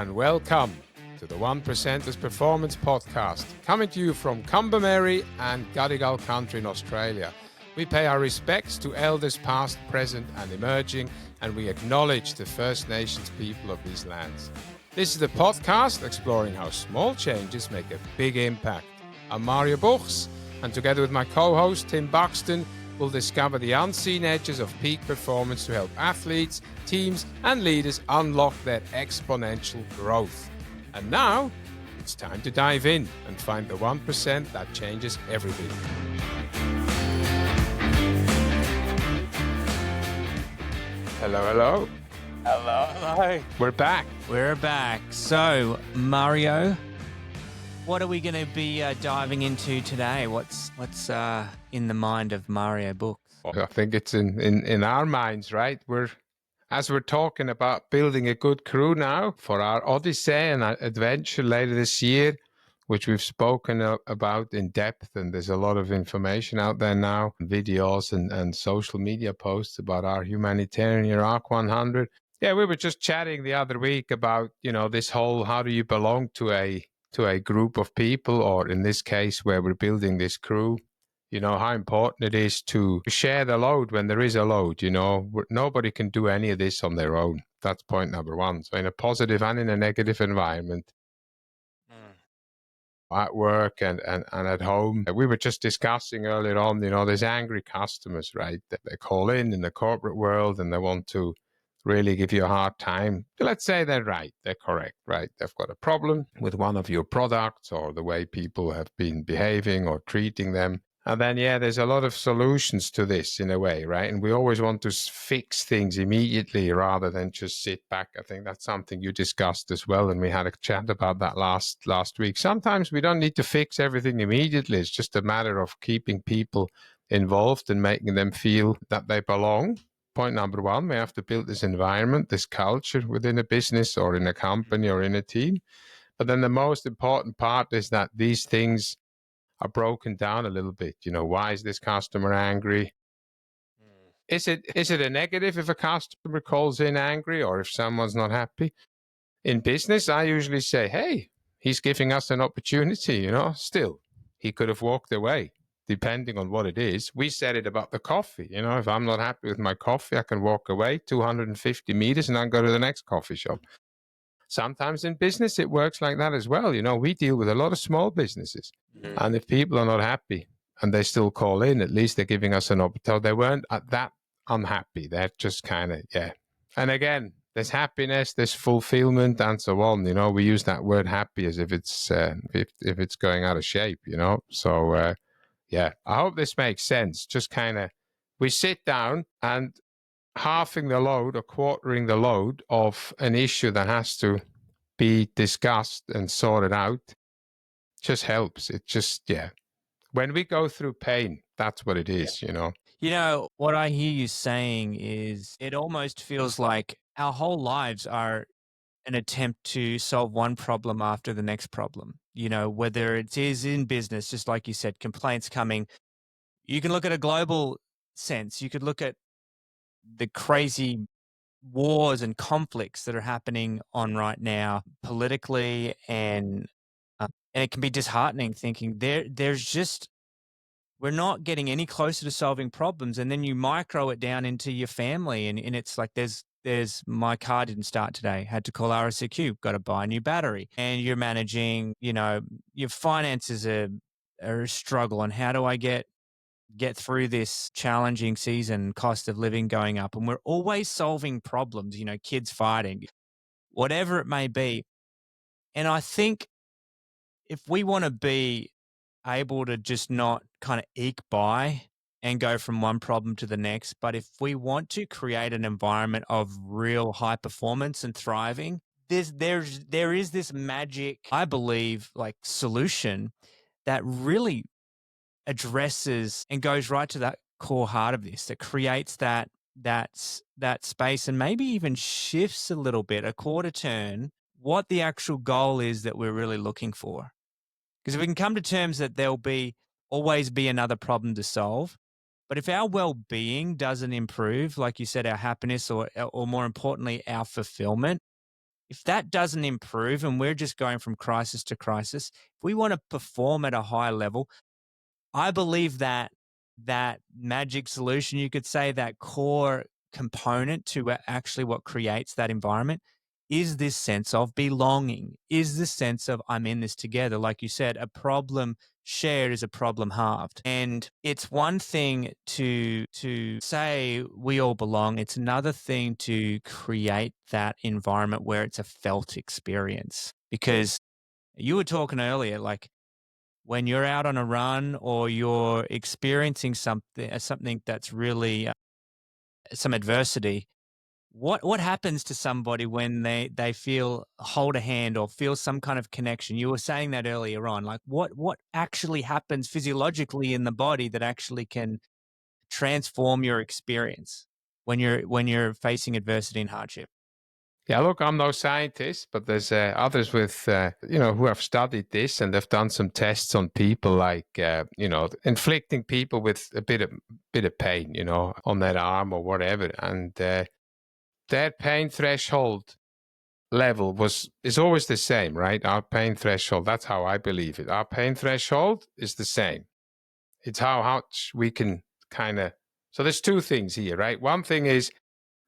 and welcome to the 1%ers Performance Podcast, coming to you from Combermary and Gadigal country in Australia. We pay our respects to elders past, present and emerging, and we acknowledge the First Nations people of these lands. This is the podcast exploring how small changes make a big impact. I'm Mario Buchs, and together with my co-host Tim Buxton, we'll discover the unseen edges of peak performance to help athletes, teams and leaders unlock their exponential growth. And now, it's time to dive in and find the 1% that changes everything. Hello. Hello. We're back. We're back. So, Mario, what are we going to be diving into today? What's in the mind of Mario Buchs? I think it's in our minds, right? We're talking about building a good crew now for our Odyssey and our adventure later this year, which we've spoken about in depth. And there's a lot of information out there now, videos and social media posts about our humanitarian Iraq 100. Yeah, we were just chatting the other week about, this whole, how do you belong to a group of people, or in this case where we're building this crew, how important it is to share the load when there is a load. Nobody can do any of this on their own. That's point number one. So in a positive and in a negative environment, at work and at home, we were just discussing earlier on, there's angry customers, right? That they call in the corporate world and they want to really give you a hard time. Let's say they're right, they're correct, right? They've got a problem with one of your products or the way people have been behaving or treating them. And then, there's a lot of solutions to this in a way, right? And we always want to fix things immediately rather than just sit back. I think that's something you discussed as well. And we had a chat about that last week. Sometimes we don't need to fix everything immediately. It's just a matter of keeping people involved and making them feel that they belong. Point number one, we have to build this environment, this culture within a business or in a company or in a team. But then the most important part is that these things are broken down a little bit. Why is this customer angry? Is it a negative if a customer calls in angry or if someone's not happy? In business, I usually say, hey, he's giving us an opportunity, still. He could have walked away, depending on what it is. We said it about the coffee. If I'm not happy with my coffee, I can walk away 250 meters and I'll go to the next coffee shop. Sometimes in business, it works like that as well. We deal with a lot of small businesses. And if people are not happy and they still call in, at least they're giving us an opportunity. They weren't that unhappy. They're just kind of, And again, there's happiness, there's fulfillment and so on. We use that word happy as if it's if it's going out of shape, So, I hope this makes sense. Just kind of, we sit down and halving the load or quartering the load of an issue that has to be discussed and sorted out just helps. It just, when we go through pain, that's what it is, What I hear you saying is it almost feels like our whole lives are an attempt to solve one problem after the next problem. Whether it is in business, just like you said, complaints coming. You can look at a global sense. You could look at the crazy wars and conflicts that are happening on right now politically, and it can be disheartening thinking there's just, we're not getting any closer to solving problems. And then you micro it down into your family and it's like there's my car didn't start today, had to call RSCQ, got to buy a new battery, and you're managing, your finances are a struggle, and how do I get through this challenging season, cost of living going up, and we're always solving problems, kids fighting, whatever it may be. And I think if we want to be able to just not kind of eke by and go from one problem to the next, but if we want to create an environment of real high performance and thriving, there is this magic, I believe, like solution that really addresses and goes right to that core heart of this, that creates that space and maybe even shifts a little bit, a quarter turn, what the actual goal is that we're really looking for. Because if we can come to terms that there'll always be another problem to solve, but if our well-being doesn't improve, like you said, our happiness or more importantly, our fulfillment, If that doesn't improve and we're just going from crisis to crisis, if we want to perform at a high level, I believe that that magic solution, you could say, that core component to actually what creates that environment is this sense of belonging, is this sense of I'm in this together. Like you said, a problem shared is a problem halved. And it's one thing to say we all belong. It's another thing to create that environment where it's a felt experience. Because you were talking earlier, like when you're out on a run or you're experiencing something that's really some adversity, what happens to somebody when they feel hold a hand or feel some kind of connection? You were saying that earlier on. Like what actually happens physiologically in the body that actually can transform your experience when you're facing adversity and hardship? Yeah, look, I'm no scientist, but there's others with, who have studied this and they've done some tests on people, like, inflicting people with a bit of pain, on their arm or whatever, and their pain threshold level is always the same, right? Our pain threshold, that's how I believe it. Our pain threshold is the same. It's how much we can kind of. So there's two things here, right? One thing is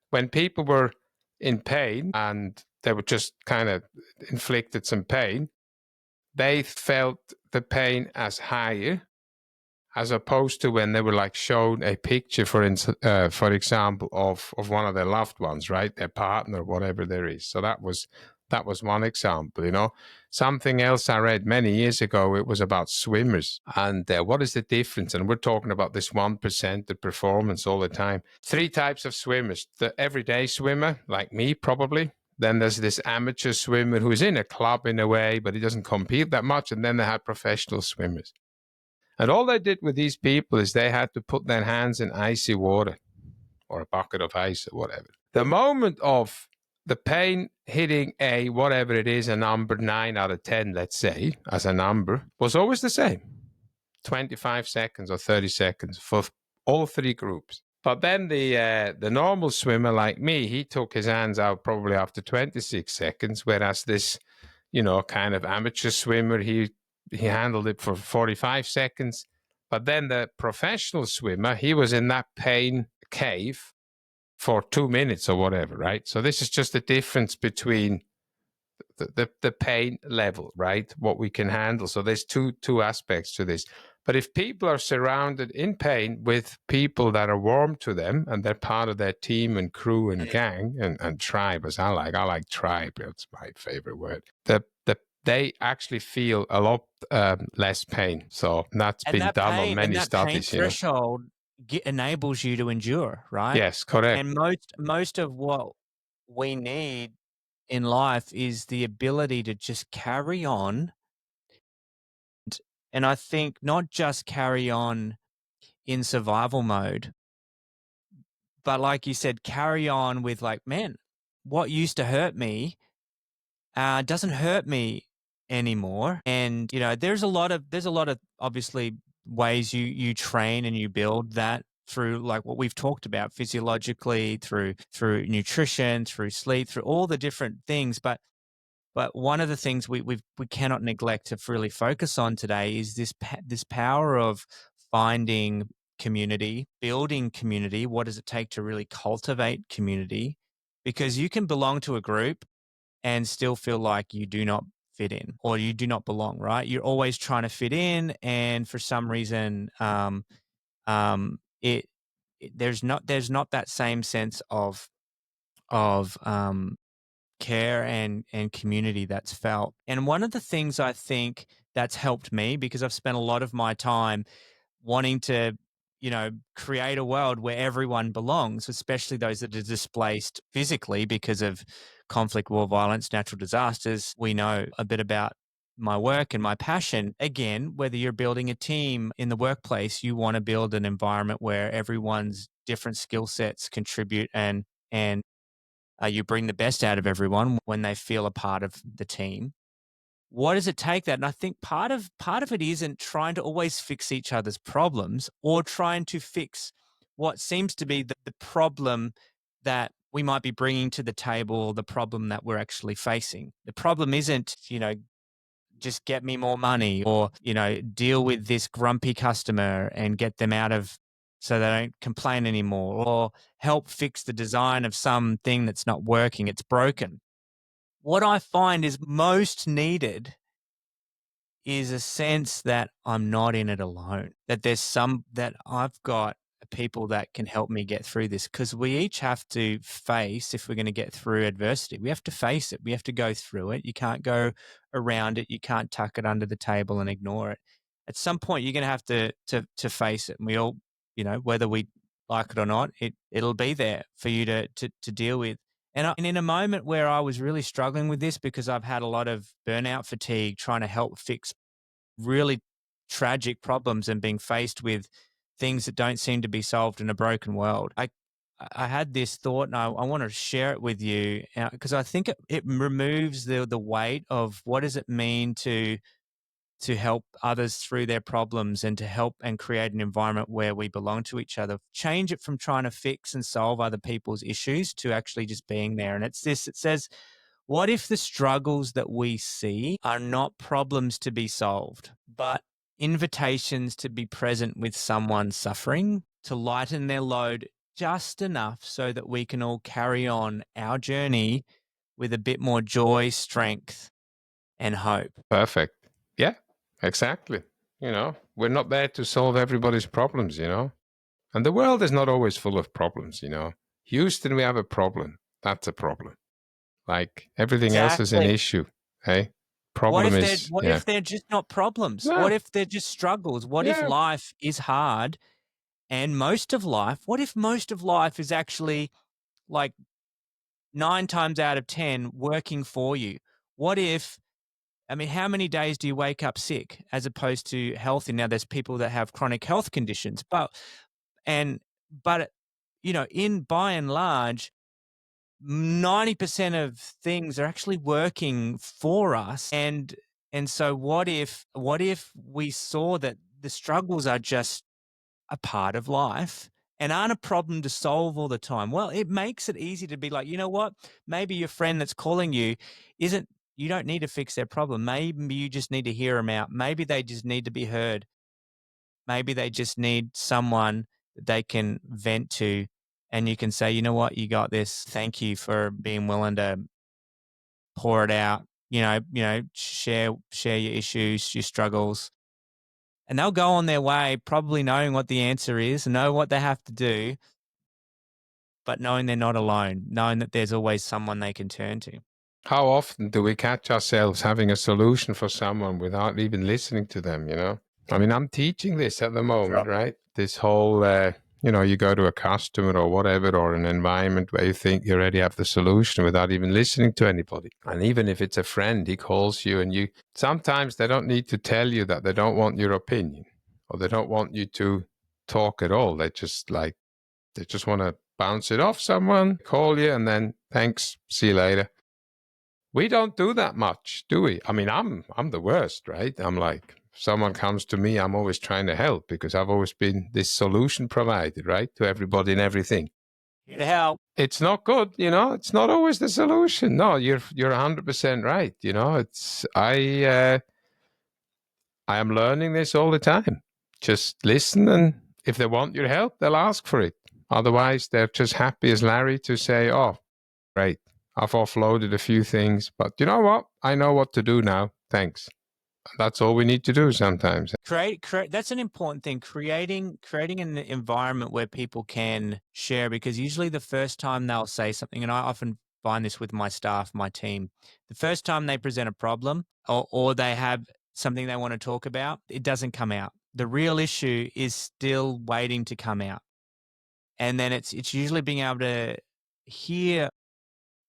when people were in pain and they were just kind of inflicted some pain, they felt the pain as higher as opposed to when they were like shown a picture, for example, of one of their loved ones, right, their partner, whatever there is. So that was one example. Something else I read many years ago, it was about swimmers, and what is the difference? And we're talking about this 1% of performance all the time. Three types of swimmers: the everyday swimmer, like me probably. Then there's this amateur swimmer who's in a club in a way, but he doesn't compete that much. And then they had professional swimmers. And all they did with these people is they had to put their hands in icy water or a bucket of ice or whatever. The moment of the pain hitting whatever it is, a number 9 out of 10, let's say, as a number, was always the same. 25 seconds or 30 seconds for all three groups. But then the normal swimmer like me, he took his hands out probably after 26 seconds, whereas this, kind of amateur swimmer, he handled it for 45 seconds. But then the professional swimmer, he was in that pain cave for 2 minutes or whatever, right? So this is just the difference between the pain level, right? What we can handle. So there's two aspects to this. But if people are surrounded in pain with people that are warm to them and they're part of their team and crew and gang and tribe, as I like tribe. It's my favorite word. They actually feel a lot less pain. So that's been done on many studies. Threshold enables you to endure, right? Yes, correct. And most of what we need in life is the ability to just carry on. And I think not just carry on in survival mode, but like you said, carry on with like, man, what used to hurt me doesn't hurt me anymore. And there's a lot of obviously ways you train and you build that through like what we've talked about physiologically, through nutrition, through sleep, through all the different things. But one of the things we cannot neglect to really focus on today is this power of finding community, building community. What does it take to really cultivate community? Because you can belong to a group and still feel like you do not fit in or you do not belong, right? You're always trying to fit in, and for some reason, it there's not that same sense of of um, care and community that's felt. And one of the things I think that's helped me, because I've spent a lot of my time wanting to, create a world where everyone belongs, especially those that are displaced physically because of conflict, war, violence, natural disasters. We know a bit about my work and my passion. Again, whether you're building a team in the workplace, you want to build an environment where everyone's different skill sets contribute and you bring the best out of everyone when they feel a part of the team. What does it take that? And I think part of it isn't trying to always fix each other's problems or trying to fix what seems to be the problem that we might be bringing to the table the problem that we're actually facing. The problem isn't, just get me more money or, deal with this grumpy customer and get them out of so they don't complain anymore or help fix the design of something that's not working. It's broken. What I find is most needed is a sense that I'm not in it alone, that I've got people that can help me get through this because we each have to face, if we're going to get through adversity, we have to face it. We have to go through it. You can't go around it. You can't tuck it under the table and ignore it. At some point, you're going to have to face it. And we all, whether we like it or not, it'll be there for you to deal with. And in a moment where I was really struggling with this because I've had a lot of burnout fatigue trying to help fix really tragic problems and being faced with things that don't seem to be solved in a broken world, I had this thought and I want to share it with you because I think it removes the weight of what does it mean to help others through their problems and to help and create an environment where we belong to each other. Change it from trying to fix and solve other people's issues to actually just being there. And it's this, it says, what if the struggles that we see are not problems to be solved, but invitations to be present with someone suffering, to lighten their load just enough so that we can all carry on our journey with a bit more joy, strength, and hope? Perfect. Yeah, exactly. We're not there to solve everybody's problems, and the world is not always full of problems. Houston, we have a problem. That's a problem. Like everything else is an Exactly. issue. Hey, problem is, What yeah. if they're just not problems? Yeah, What if they're just struggles? What if yeah, life is hard and what if most of life is actually like 9 times out of 10 working for you? What if I mean, how many days do you wake up sick as opposed to healthy? Now, there's people that have chronic health conditions, and but in by and large, 90% of things are actually working for us. And so what if we saw that the struggles are just a part of life and aren't a problem to solve all the time? Well, it makes it easy to be like, you know what? Maybe your friend that's calling you isn't, you don't need to fix their problem. Maybe you just need to hear them out. Maybe they just need to be heard. Maybe they just need someone that they can vent to. And you can say, you know what? You got this. Thank you for being willing to pour it out. Share your issues, your struggles, and they'll go on their way probably knowing what the answer is, know what they have to do, but knowing they're not alone, knowing that there's always someone they can turn to. How often do we catch ourselves having a solution for someone without even listening to them? I mean, I'm teaching this at the moment, Sure. right? This whole, you go to a customer or whatever, or an environment where you think you already have the solution without even listening to anybody. And even if it's a friend, he calls you and sometimes they don't need to tell you that they don't want your opinion or they don't want you to talk at all. They just want to bounce it off someone, call you, and then thanks, see you later. We don't do that much, do we? I mean, I'm the worst, right? I'm like, if someone comes to me, I'm always trying to help because I've always been this solution provider, right, to everybody and everything. Here to help. It's not good, It's not always the solution. No, you're 100% right. I am learning this all the time. Just listen, and if they want your help, they'll ask for it. Otherwise, they're just happy as Larry to say, "Oh, great. I've offloaded a few things, but you know what? I know what to do now. Thanks." That's all we need to do sometimes. Create that's an important thing, creating an environment where people can share, because usually the first time they'll say something, and I often find this with my staff, my team, the first time they present a problem or they have something they want to talk about, it doesn't come out. The real issue is still waiting to come out. And then it's usually being able to hear,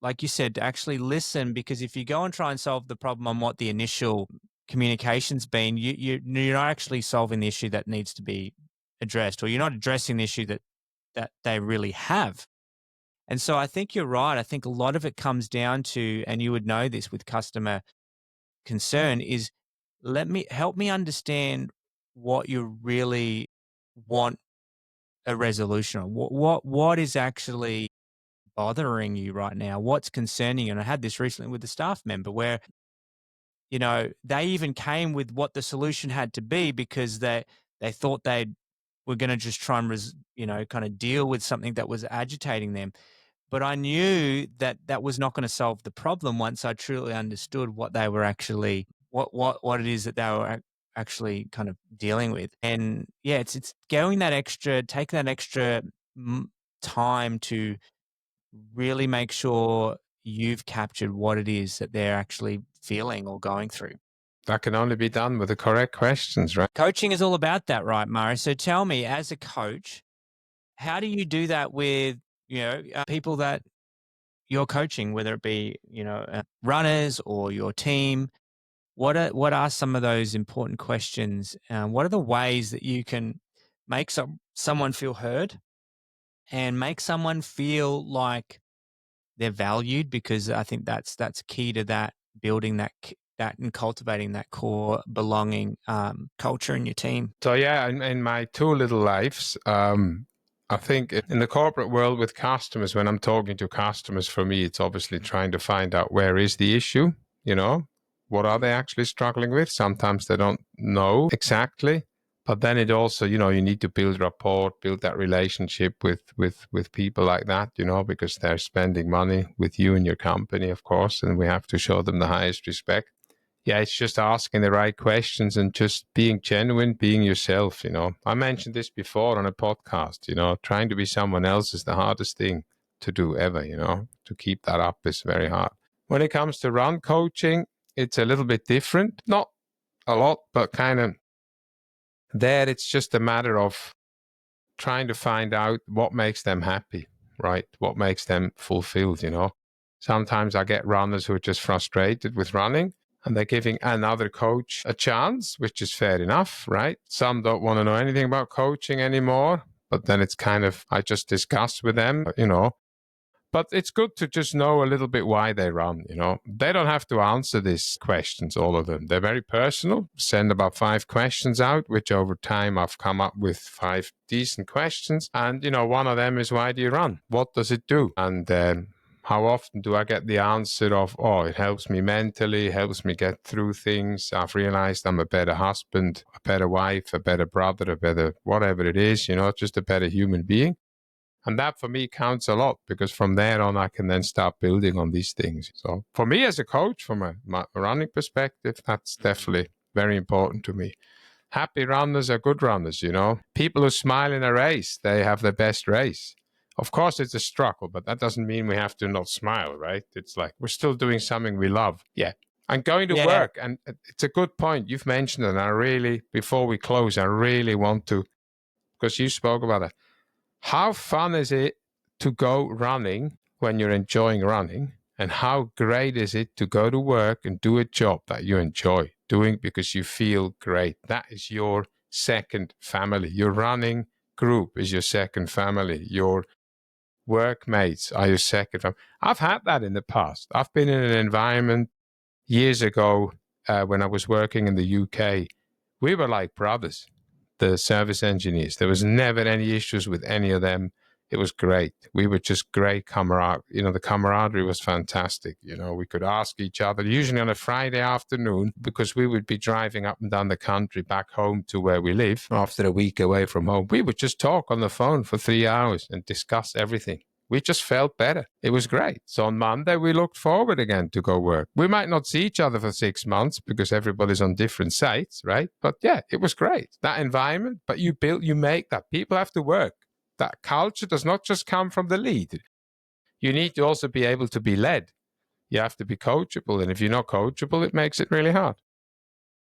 like you said, to actually listen, because if you go and try and solve the problem on what the initial communication's been, you're not actually solving the issue that needs to be addressed, or you're not addressing the issue that they really have. And so I think you're right. I think a lot of it comes down to, and you would know this with customer concern, is help me understand what you really want a resolution on. What is actually bothering you right now? What's concerning you? And I had this recently with a staff member where, they even came with what the solution had to be because they thought they were going to just try and, kind of deal with something that was agitating them. But I knew that that was not going to solve the problem once I truly understood what they were actually, what it is that they were actually kind of dealing with. And yeah, it's taking that extra time to really make sure you've captured what it is that they're actually feeling or going through. That can only be done with the correct questions, right? Coaching is all about that, right, Murray? So tell me, as a coach, how do you do that with, people that you're coaching, whether it be, runners or your team? What are some of those important questions? What are the ways that you can make someone feel heard and make someone feel like they're valued? Because I think that's key to that, building that and cultivating that core belonging culture in your team. So yeah, in my two little lives, I think in the corporate world with customers, when I'm talking to customers, for me, it's obviously trying to find out where is the issue, what are they actually struggling with? Sometimes they don't know exactly, but then it also, you need to build rapport, build that relationship with people like that, because they're spending money with you and your company, of course, and we have to show them the highest respect. Yeah, it's just asking the right questions and just being genuine, being yourself. I mentioned this before on a podcast. Trying to be someone else is the hardest thing to do ever. To keep that up is very hard. When it comes to run coaching, it's a little bit different. Not a lot, but kind of there. It's just a matter of trying to find out what makes them happy, right? What makes them fulfilled. Sometimes I get runners who are just frustrated with running and they're giving another coach a chance, which is fair enough, right? Some don't want to know anything about coaching anymore, but then it's kind of, I just discuss with them, but it's good to just know a little bit why they run, They don't have to answer these questions, all of them. They're very personal. Send about 5 questions out, which over time I've come up with 5 decent questions. And, one of them is, why do you run? What does it do? And how often do I get the answer of, oh, it helps me mentally, helps me get through things. I've realized I'm a better husband, a better wife, a better brother, a better whatever it is, just a better human being. And that for me counts a lot because from there on, I can then start building on these things. So for me as a coach, from my running perspective, that's definitely very important to me. Happy runners are good runners, People who smile in a race, they have the best race. Of course, it's a struggle, but that doesn't mean we have to not smile, right? It's like we're still doing something we love. Yeah. And going to Yeah. work, and it's a good point. You've mentioned it. And I really, before we close, I really want to, because you spoke about it. How fun is it to go running when you're enjoying running? And how great is it to go to work and do a job that you enjoy doing because you feel great? That is your second family. Your running group is your second family. Your workmates are your second family. I've had that in the past. I've been in an environment years ago when I was working in the UK. We were like brothers, the service engineers. There was never any issues with any of them. It was great. We were just great camaraderie. The camaraderie was fantastic. We could ask each other, usually on a Friday afternoon, because we would be driving up and down the country back home to where we live after a week away from home. We would just talk on the phone for 3 hours and discuss everything. We just felt better. It was great. So on Monday, we looked forward again to go work. We might not see each other for 6 months because everybody's on different sites, right? But yeah, it was great. That environment, but you make that. People have to work. That culture does not just come from the lead. You need to also be able to be led. You have to be coachable. And if you're not coachable, it makes it really hard.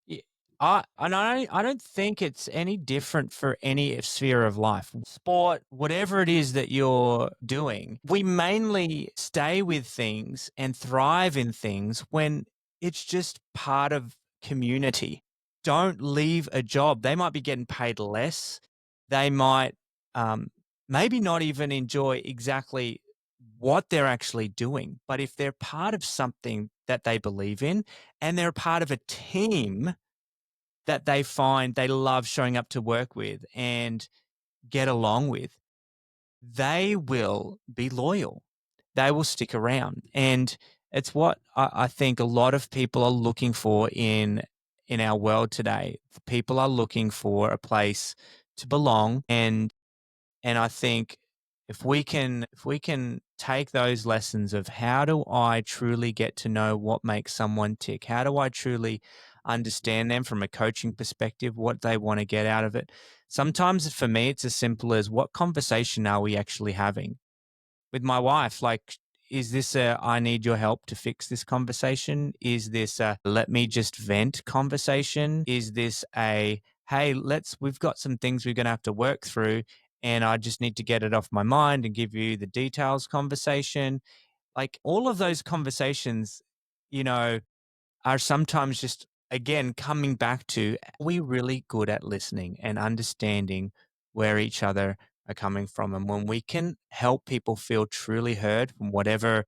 Yeah, I don't think it's any different for any sphere of life. Sport, whatever it is that you're doing, we mainly stay with things and thrive in things when it's just part of community. Don't leave a job. They might be getting paid less. They might maybe not even enjoy exactly what they're actually doing. But if they're part of something that they believe in and they're part of a team that they find they love showing up to work with and get along with, they will be loyal. they will stick around. And it's what I think a lot of people are looking for in our world today. People are looking for a place to belong, and I think if we can take those lessons of how do I truly get to know what makes someone tick? How do I truly understand them from a coaching perspective, what they want to get out of it? Sometimes for me, it's as simple as what conversation are we actually having? With my wife, like, is this a I need your help to fix this conversation? Is this a let me just vent conversation? Is this a hey, we've got some things we're going to have to work through and I just need to get it off my mind and give you the details conversation? Like all of those conversations, you know, are sometimes just, again, coming back to, are we really good at listening and understanding where each other are coming from? And when we can help people feel truly heard from whatever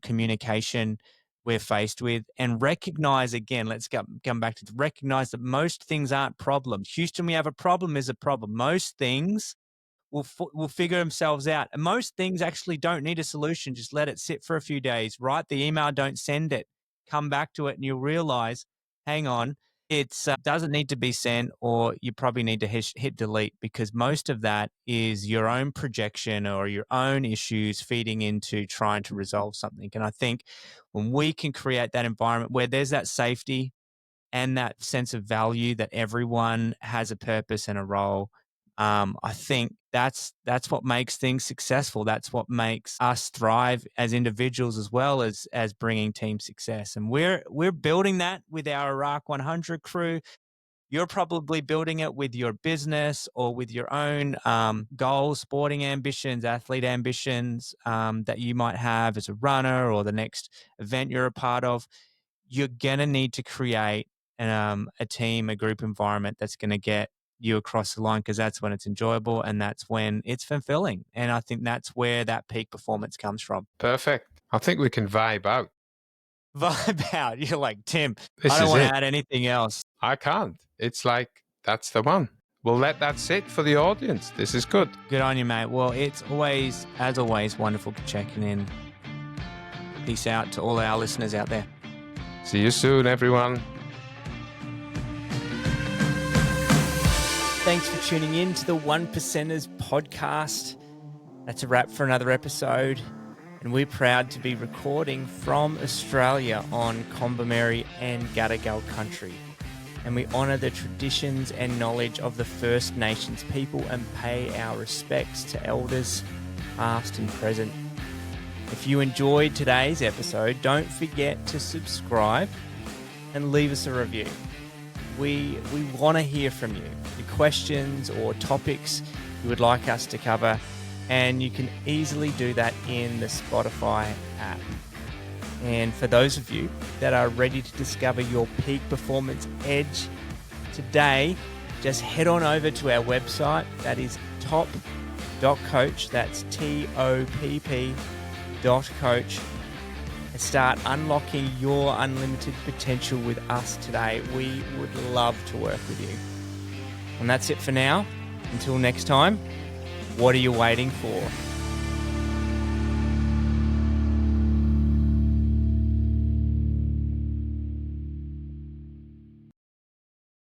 communication we're faced with, and recognize, again, let's come back to recognize that most things aren't problems. Houston, we have a problem is a problem. Most things will figure themselves out. And most things actually don't need a solution. Just let it sit for a few days. Write the email, don't send it. Come back to it, and you'll realize, hang on, it doesn't need to be sent, or you probably need to hit delete, because most of that is your own projection or your own issues feeding into trying to resolve something. And I think when we can create that environment where there's that safety and that sense of value that everyone has a purpose and a role, I think that's what makes things successful. That's what makes us thrive as individuals as well as bringing team success. And we're building that with our Iraq 100 crew. You're probably building it with your business or with your own goals, sporting ambitions, athlete ambitions that you might have as a runner or the next event you're a part of. You're going to need to create a team, a group environment that's going to get you across the line, because that's when it's enjoyable and that's when it's fulfilling. And I think that's where that peak performance comes from. Perfect. I think we can vibe out. Vibe out. You're like, Tim, This I don't is want it. to add anything else. I can't. It's like, that's the one. We'll let that sit for the audience. This is good. Good on you, mate. Well, it's always, as always, wonderful checking in. Peace out to all our listeners out there. See you soon, everyone. Thanks for tuning in to the One Percenters podcast. That's a wrap for another episode. And we're proud to be recording from Australia on Kombumerri and Gadigal country. And we honour the traditions and knowledge of the First Nations people and pay our respects to elders, past and present. If you enjoyed today's episode, don't forget to subscribe and leave us a review. We want to hear from you, your questions or topics you would like us to cover, and you can easily do that in the Spotify app. And for those of you that are ready to discover your peak performance edge today, just head on over to our website. That is top.coach. That's TOPP.coach. And start unlocking your unlimited potential with us today. We would love to work with you. And that's it for now. Until next time, what are you waiting for?